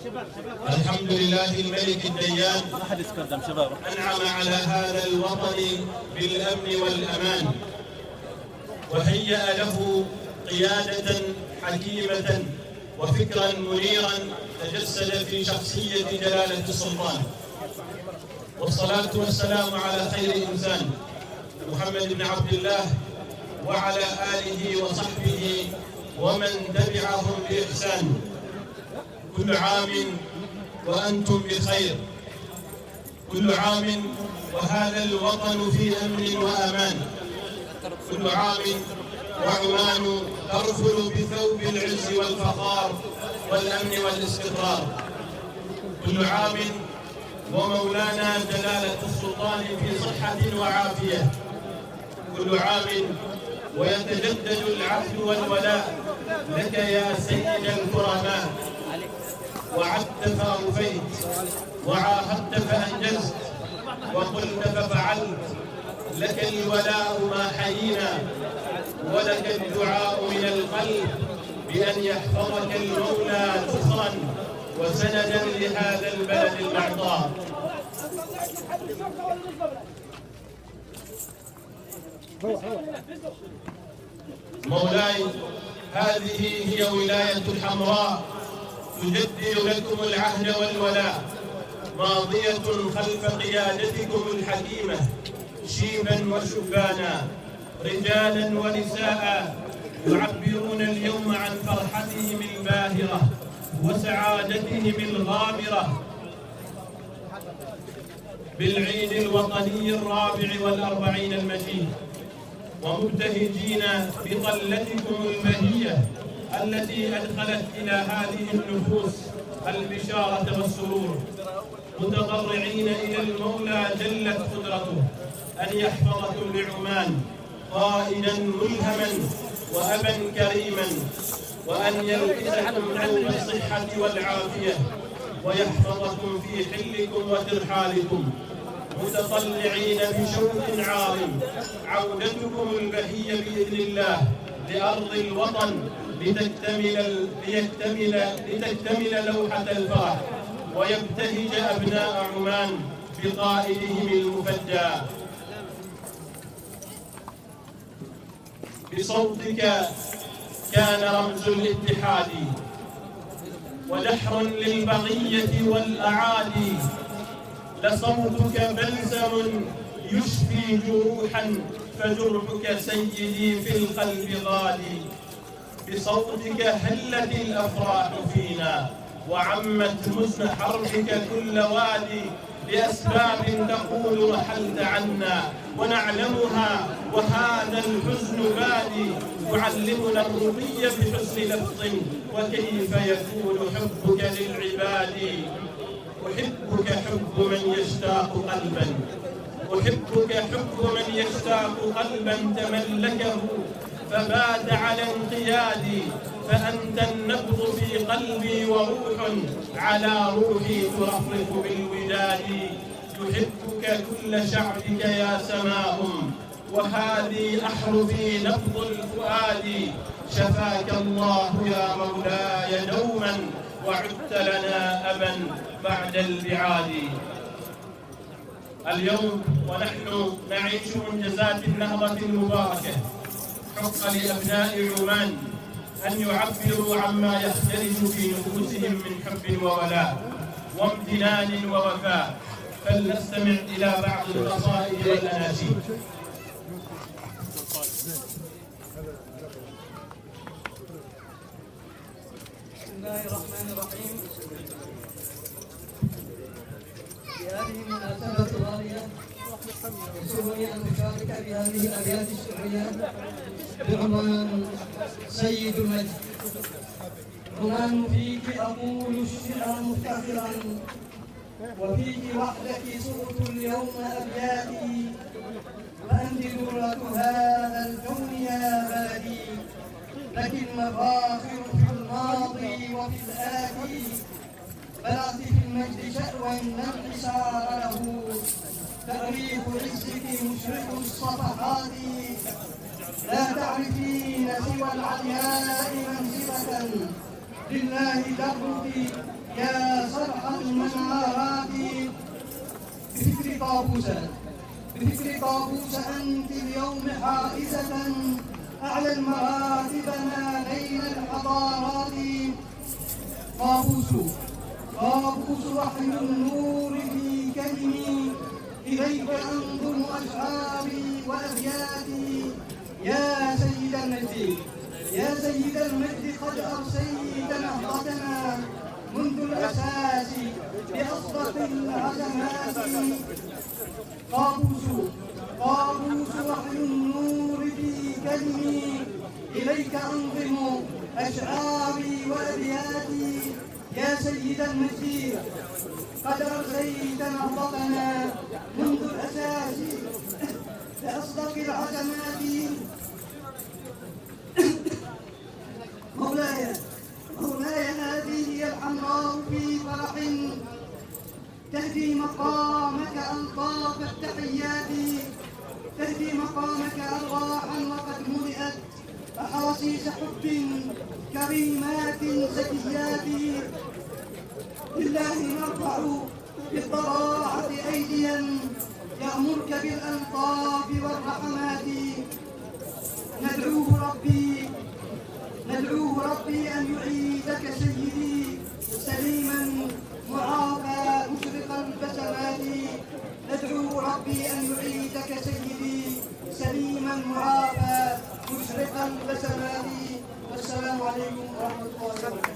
الحمد لله الملك الديان أنعم على هذا الوطن بالأمن والأمان، وهيأ له قيادة حكيمة وفكرا منيرا تجسد في شخصية جلالة السلطان. والصلاة والسلام على خير إنسان محمد بن عبد الله وعلى آله وصحبه ومن تبعهم بإحسان. كل عام وأنتم بخير، كل عام وهذا الوطن في أمن وأمان، كل عام وعمان ترفل بثوب العز والفخار والأمن والاستقرار، كل عام ومولانا جلالة السلطان في صحة وعافية، كل عام ويتجدد العهد والولاء لك يا سيد الكرماء. وعدت فأوفيت، وعاهدت فأنجزت، وقلت ففعلت، لك الولاء ما حيينا، ولك الدعاء من القلب بأن يحفظك المولى ذخرا وسندا لهذا البلد المعطاء. مولاي، هذه هي ولاية الحمراء تجدد لكم العهد والولاء، ماضية خلف قيادتكم الحكيمة، شيبا وشبانا، رجالا ونساء، يعبرون اليوم عن فرحتهم الباهرة وسعادتهم الغامرة بالعيد الوطني الرابع والأربعين المجيد، ومبتهجين بطلتكم البهية التي أدخلت إلى هذه النفوس البشارة والسرور، متضرعين إلى المولى جلت قدرته أن يحفظكم لعمان قائدا ملهما وأبا كريما، وأن يلبسكم نعم الصحة والعافية ويحفظكم في حلكم وترحالكم، متطلعين بشوق عارم عودتكم البهية بإذن الله لأرض الوطن لتكتمل لوحة الفرح، ويبتهج أبناء عمان بقائدهم المفدى. بصوتك كان رمز الاتحاد ودحر للبغية والأعادي، لصوتك بلسم يشفي جروحا فجرحك سيدي في القلب غالي. بصوتك هلت الأفراح فينا وعمت حزن حربك كل وادي، لأسباب تقول رحلت عنا ونعلمها وهذا الحزن بادي، يعلمنا الرقي بحسن لفظ وكيف يكون حبك للعباد. أحبك حب من يشتاق قلبا، أحبك حب من يشتاق قلبا تملكه فبات على انقيادي، فأنت النبض في قلبي وروح على روحي ترفرف بالوداد. يحبك كل شعبك يا سماهم، وهذه أحرفي نبض الفؤاد. شفاك الله يا مولاي دوما، وعدت لنا أبا بعد البعاد. اليوم ونحن نعيش منجزات النهضة المباركة، حق لأبناء عمان أن يعبروا عما يختلج في نفوسهم من حب وولاء وامتنان ووفاء. فلنستمع إلى بعض القصائد والأناشيد. بسم الله الرحمن الرحيم. في هذه المناسبة الغالية يسرني أن أشارك بهذه الأبيات الشعرية بعنوان سيد المجد. عمان فيك أقول الشعر مفتخرا، وفيك وحدك صرت اليوم أبياتي، وأنت ذرة هذا الكون يا بلدي، لك المفاخر في الماضي وفي الآتي، بلغت في المجد شأوا لا انحسار له، تأريخ عزك مشرق الصفحات، لا تعرفين سوى العلياء منزلة لله دربي يا صرح المنارات. بفكر طابوس أنت اليوم حائزة أعلى المراتب ما بين الحضارات. طابوس وحي النور في كلمي، إليك أنظم أشعاري وأبياتي. يا سيد المجد قد أرسيت نهضتنا منذ الأساس بأصدق العزمات. طابوس وحي النور في كلمي، إليك أنظم أشعاري وأبياتي. يا سيد المجد قد أرسيت نهضتنا منذ الأساس بأصدق العزمات. مولاي هذه هي الحمراء في فرح تهدي مقامك ألطاف التحيات. تهدي مقامك أرواحا وقد ملئت أحاسيس حب كريمات زكيات. لله نرفع بالضراعة أيديا يأمرك بالألطاف والرحمات. ندعوه ربي أن يعيدك سيدي سليما معافى مشرق البسمات. ندعوه ربي أن يعيدك سيدي سليما معافى مشرق البسمات. والسلام عليكم ورحمة الله وبركاته.